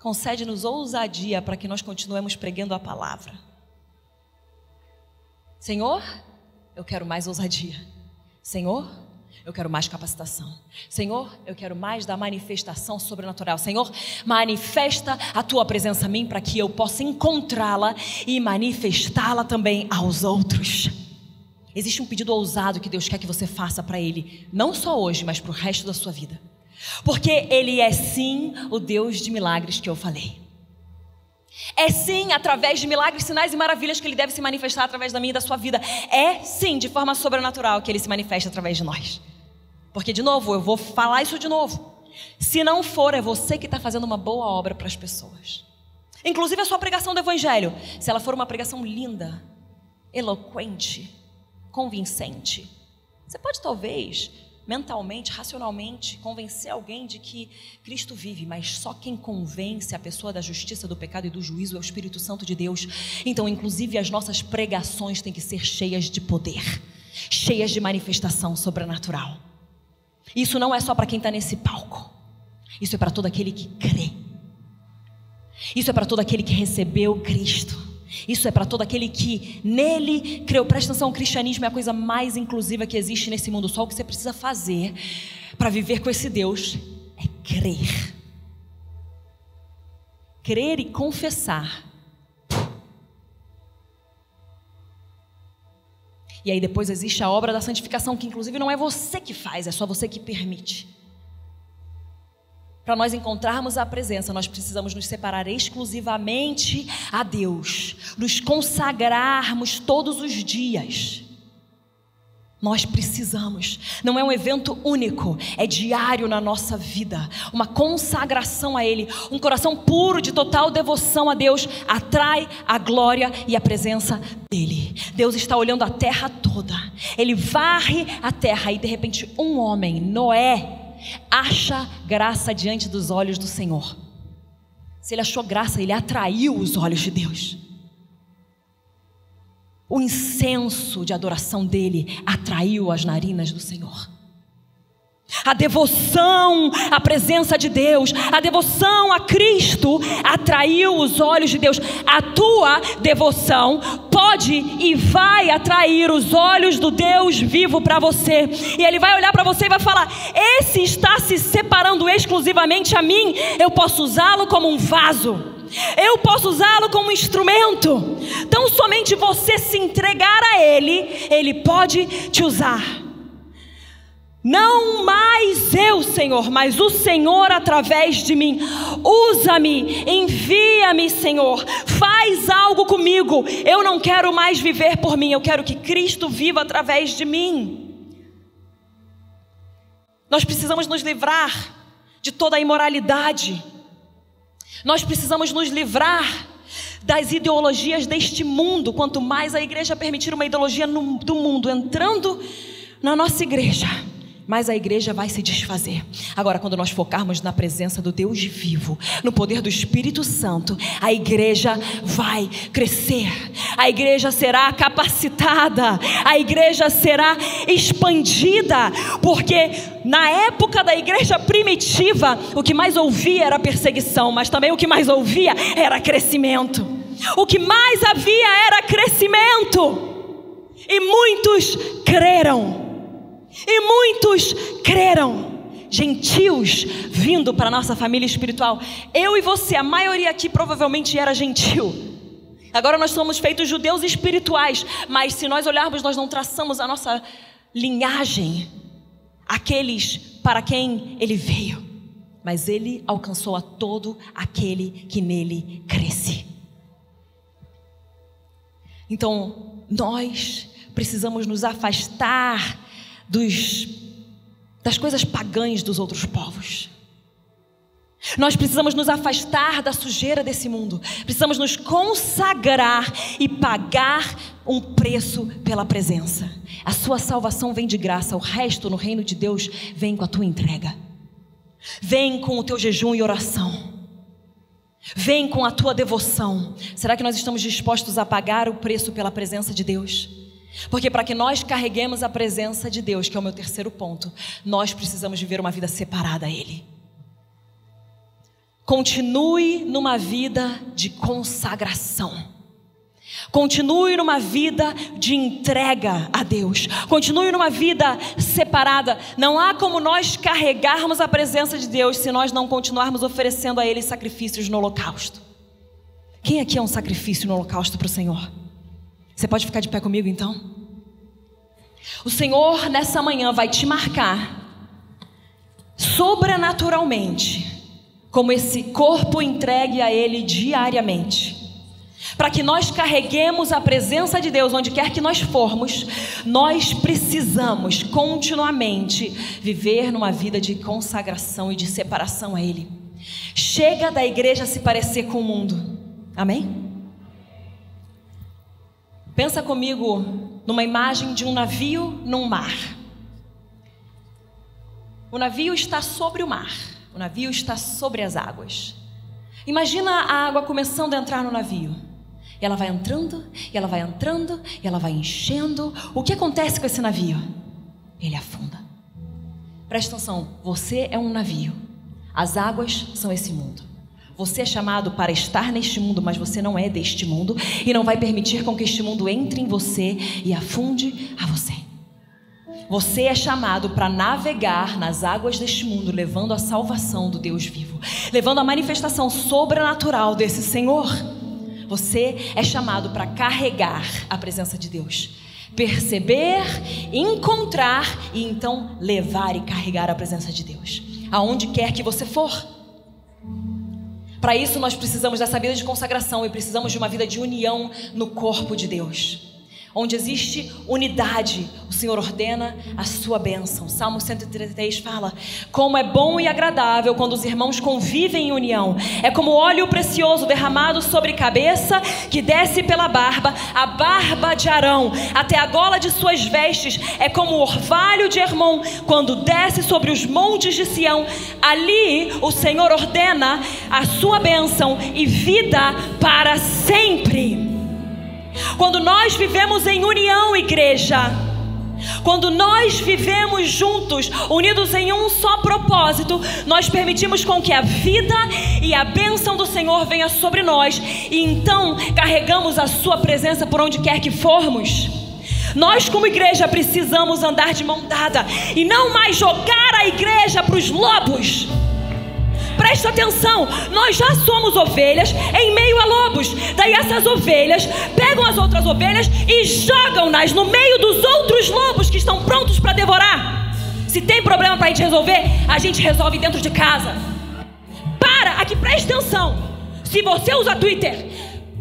Concede-nos ousadia para que nós continuemos pregando a palavra. Senhor, eu quero mais ousadia. Senhor, eu quero mais capacitação. Senhor, eu quero mais da manifestação sobrenatural. Senhor, manifesta a tua presença a mim para que eu possa encontrá-la e manifestá-la também aos outros. Existe um pedido ousado que Deus quer que você faça para Ele, não só hoje, mas para o resto da sua vida. Porque Ele é sim o Deus de milagres que eu falei. É sim através de milagres, sinais e maravilhas que Ele deve se manifestar através da minha e da sua vida. É sim de forma sobrenatural que Ele se manifesta através de nós. Porque de novo, eu vou falar isso de novo. Se não for, é você que está fazendo uma boa obra para as pessoas. Inclusive a sua pregação do Evangelho. Se ela for uma pregação linda, eloquente, convincente, você pode talvez mentalmente, racionalmente, convencer alguém de que Cristo vive, mas só quem convence a pessoa da justiça, do pecado e do juízo é o Espírito Santo de Deus. Então, inclusive, as nossas pregações têm que ser cheias de poder, cheias de manifestação sobrenatural. Isso não é só para quem está nesse palco. Isso é para todo aquele que crê. Isso é para todo aquele que recebeu Cristo. Isso é para todo aquele que nele creu. Presta atenção, o cristianismo é a coisa mais inclusiva que existe nesse mundo. Só o que você precisa fazer para viver com esse Deus é crer. Crer e confessar. E aí depois existe a obra da santificação, que inclusive não é você que faz, é só você que permite. Para nós encontrarmos a presença, nós precisamos nos separar exclusivamente a Deus, nos consagrarmos todos os dias. Nós precisamos, não é um evento único, é diário na nossa vida, uma consagração a Ele, um coração puro de total devoção a Deus, atrai a glória e a presença dEle. Deus está olhando a terra toda, Ele varre a terra e de repente um homem, Noé, acha graça diante dos olhos do Senhor. Se ele achou graça, ele atraiu os olhos de Deus. O incenso de adoração dele atraiu as narinas do Senhor. A devoção à presença de Deus, a devoção a Cristo atraiu os olhos de Deus. A tua devoção pode e vai atrair os olhos do Deus vivo para você. E Ele vai olhar para você e vai falar: esse está se separando exclusivamente a mim. Eu posso usá-lo como um vaso. Eu posso usá-lo como um instrumento. Então somente você se entregar a Ele, Ele pode te usar. Não mais eu, Senhor, mas o Senhor através de mim. Usa-me, envia-me, Senhor. Faz algo comigo. Eu não quero mais viver por mim, eu quero que Cristo viva através de mim. Nós precisamos nos livrar de toda a imoralidade. Nós precisamos nos livrar das ideologias deste mundo. Quanto mais a igreja permitir uma ideologia do mundo entrando na nossa igreja, mais a igreja vai se desfazer. Agora, quando nós focarmos na presença do Deus vivo, no poder do Espírito Santo, a igreja vai crescer, a igreja será capacitada, a igreja será expandida, porque na época da igreja primitiva, o que mais ouvia era perseguição, mas também o que mais ouvia era crescimento. O que mais havia era crescimento, e muitos creram. E muitos creram. Gentios vindo para a nossa família espiritual. Eu e você, a maioria aqui provavelmente era gentil. Agora nós somos feitos judeus espirituais. Mas se nós olharmos, nós não traçamos a nossa linhagem, aqueles para quem Ele veio. Mas Ele alcançou a todo aquele que nele cresce. Então nós precisamos nos afastar das coisas pagãs dos outros povos. Nós precisamos nos afastar da sujeira desse mundo. Precisamos nos consagrar e pagar um preço pela presença. A sua salvação vem de graça. O resto no reino de Deus vem com a tua entrega. Vem com o teu jejum e oração. Vem com a tua devoção. Será que nós estamos dispostos a pagar o preço pela presença de Deus? Porque para que nós carreguemos a presença de Deus, que é o meu terceiro ponto, nós precisamos viver uma vida separada a Ele. Continue numa vida de consagração. Continue numa vida de entrega a Deus. Continue numa vida separada. Não há como nós carregarmos a presença de Deus se nós não continuarmos oferecendo a Ele sacrifícios no holocausto. Quem aqui é um sacrifício no holocausto para o Senhor? Você pode ficar de pé comigo então? O Senhor nessa manhã vai te marcar sobrenaturalmente como esse corpo entregue a Ele diariamente, para que nós carreguemos a presença de Deus onde quer que nós formos. Nós precisamos continuamente viver numa vida de consagração e de separação a Ele. Chega da igreja se parecer com o mundo. Amém? Pensa comigo numa imagem de um navio num mar. O navio está sobre o mar. O navio está sobre as águas. Imagina a água começando a entrar no navio. E ela vai entrando, e ela vai entrando, e ela vai enchendo. O que acontece com esse navio? Ele afunda. Presta atenção, você é um navio. As águas são esse mundo. Você é chamado para estar neste mundo, mas você não é deste mundo. E não vai permitir com que este mundo entre em você e afunde a você. Você é chamado para navegar nas águas deste mundo, levando a salvação do Deus vivo, levando a manifestação sobrenatural desse Senhor. Você é chamado para carregar a presença de Deus, perceber, encontrar e então levar e carregar a presença de Deus, aonde quer que você for. Para isso nós precisamos dessa vida de consagração e precisamos de uma vida de união no corpo de Deus. Onde existe unidade, o Senhor ordena a sua bênção. Salmo 133 fala: como é bom e agradável quando os irmãos convivem em união. É como óleo precioso derramado sobre cabeça, que desce pela barba, a barba de Arão, até a gola de suas vestes. É como o orvalho de Hermon, quando desce sobre os montes de Sião. Ali o Senhor ordena a sua bênção e vida para sempre. Quando nós vivemos em união, igreja, quando nós vivemos juntos, unidos em um só propósito, nós permitimos com que a vida e a bênção do Senhor venha sobre nós, e então carregamos a sua presença por onde quer que formos. Nós como igreja precisamos andar de mão dada e não mais jogar a igreja para os lobos. Presta atenção, nós já somos ovelhas em meio a lobos. Daí essas ovelhas pegam as outras ovelhas e jogam-nas no meio dos outros lobos que estão prontos para devorar. Se tem problema para a gente resolver, a gente resolve dentro de casa. Aqui presta atenção. Se você usa Twitter,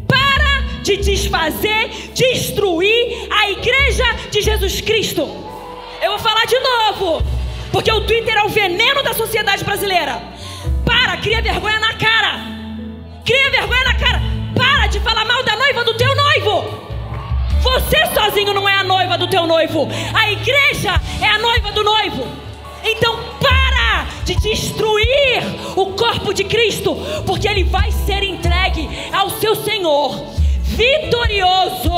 para de desfazer, destruir a igreja de Jesus Cristo. Eu vou falar de novo, porque o Twitter é o veneno da sociedade brasileira. Cria vergonha na cara. Cria vergonha na cara. Para de falar mal da noiva do teu noivo. Você sozinho não é a noiva do teu noivo. A igreja é a noiva do noivo. Então para de destruir o corpo de Cristo, porque ele vai ser entregue ao seu Senhor, vitorioso,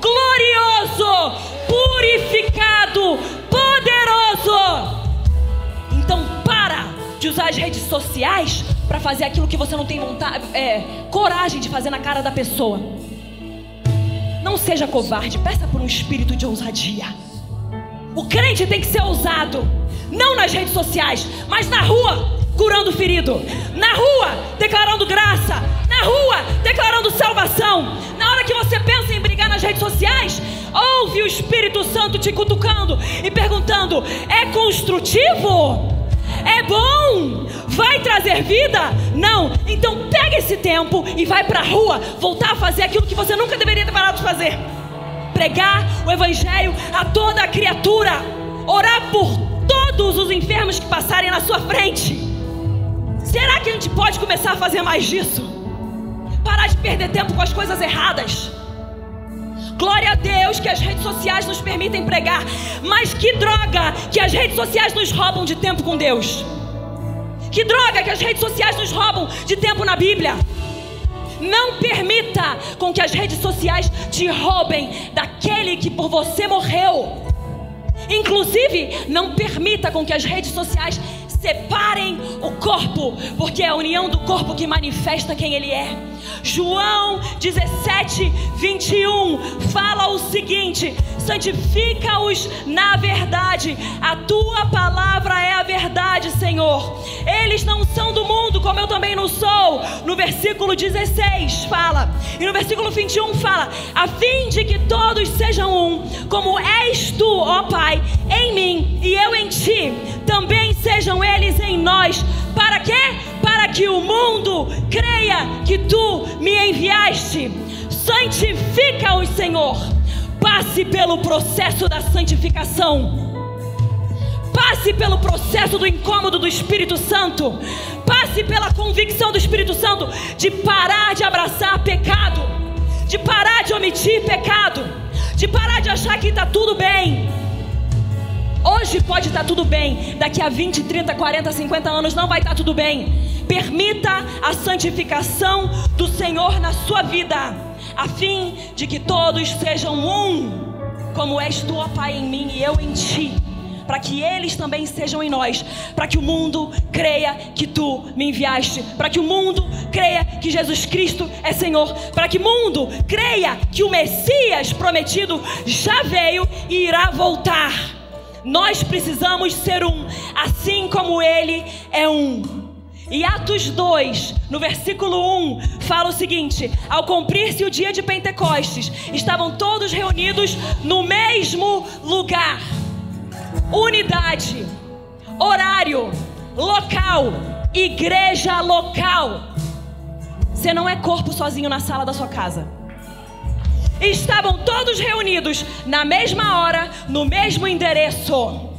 glorioso, purificado, poderoso. Então para de usar as redes sociais para fazer aquilo que você não tem vontade, coragem de fazer na cara da pessoa. Não seja covarde, peça por um espírito de ousadia. O crente tem que ser ousado, não nas redes sociais, mas na rua, curando o ferido, na rua, declarando graça, na rua, declarando salvação. Na hora que você pensa em brigar nas redes sociais, ouve o Espírito Santo te cutucando e perguntando: é construtivo? É bom? Vai trazer vida? Não. Então pega esse tempo e vai para a rua, voltar a fazer aquilo que você nunca deveria ter parado de fazer. Pregar o evangelho a toda a criatura. Orar por todos os enfermos que passarem na sua frente. Será que a gente pode começar a fazer mais disso? Parar de perder tempo com as coisas erradas. Glória a Deus que as redes sociais nos permitem pregar, mas que droga que as redes sociais nos roubam de tempo com Deus. Que droga que as redes sociais nos roubam de tempo na Bíblia. Não permita com que as redes sociais te roubem daquele que por você morreu. Inclusive, não permita com que as redes sociais separem o corpo, porque é a união do corpo que manifesta quem ele é. João 17:21 fala o seguinte: santifica-os na verdade, a tua palavra é a verdade, Senhor. Eles não são do mundo, como eu também não sou. No versículo 16 fala, e no versículo 21 fala: a fim de que todos sejam um, como és tu, ó Pai, em mim e eu em ti, também sejam eles em nós. Para quê? Para que o mundo creia que tu me enviaste. Santifica-os, Senhor. Passe pelo processo da santificação. Passe pelo processo do incômodo do Espírito Santo. Passe pela convicção do Espírito Santo de parar de abraçar pecado, de parar de omitir pecado, de parar de achar que está tudo bem. Hoje pode estar tudo bem, daqui a 20, 30, 40, 50 anos não vai estar tudo bem. Permita a santificação do Senhor na sua vida, a fim de que todos sejam um, como és tu, ó Pai, em mim e eu em ti, para que eles também sejam em nós, para que o mundo creia que tu me enviaste, para que o mundo creia que Jesus Cristo é Senhor, para que o mundo creia que o Messias prometido já veio e irá voltar. Nós precisamos ser um, assim como ele é um. E Atos 2, no versículo 1, fala o seguinte: ao cumprir-se o dia de Pentecostes, estavam todos reunidos no mesmo lugar. Unidade, horário, local, igreja local. Você não é corpo sozinho na sala da sua casa. Estavam todos reunidos na mesma hora, no mesmo endereço.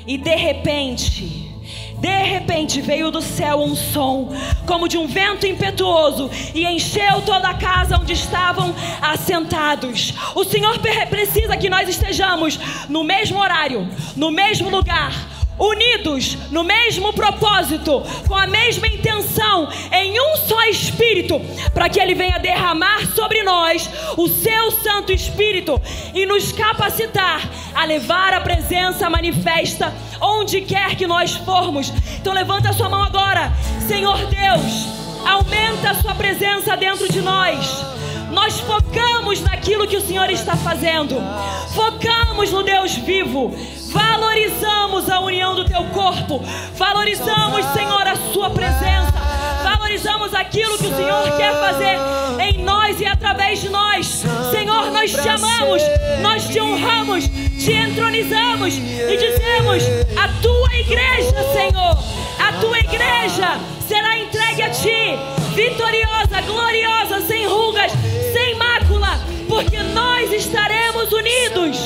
E de repente veio do céu um som, como de um vento impetuoso, e encheu toda a casa onde estavam assentados. O Senhor precisa que nós estejamos no mesmo horário, no mesmo lugar, unidos no mesmo propósito, com a mesma intenção, em um só Espírito, para que Ele venha derramar sobre nós o seu Santo Espírito e nos capacitar a levar a presença manifesta onde quer que nós formos. Então levanta a sua mão agora. Senhor Deus, aumenta a sua presença dentro de nós. Nós focamos naquilo que o Senhor está fazendo, focamos no Deus vivo, valorizamos a união do teu corpo, valorizamos, Senhor, a sua presença, valorizamos aquilo que o Senhor quer fazer em nós e através de nós. Senhor, nós te amamos, nós te honramos, te entronizamos e dizemos: a tua igreja, Senhor, a tua igreja será entregue a ti, vitoriosa, gloriosa, sem rugas, sem mácula, porque nós estaremos unidos.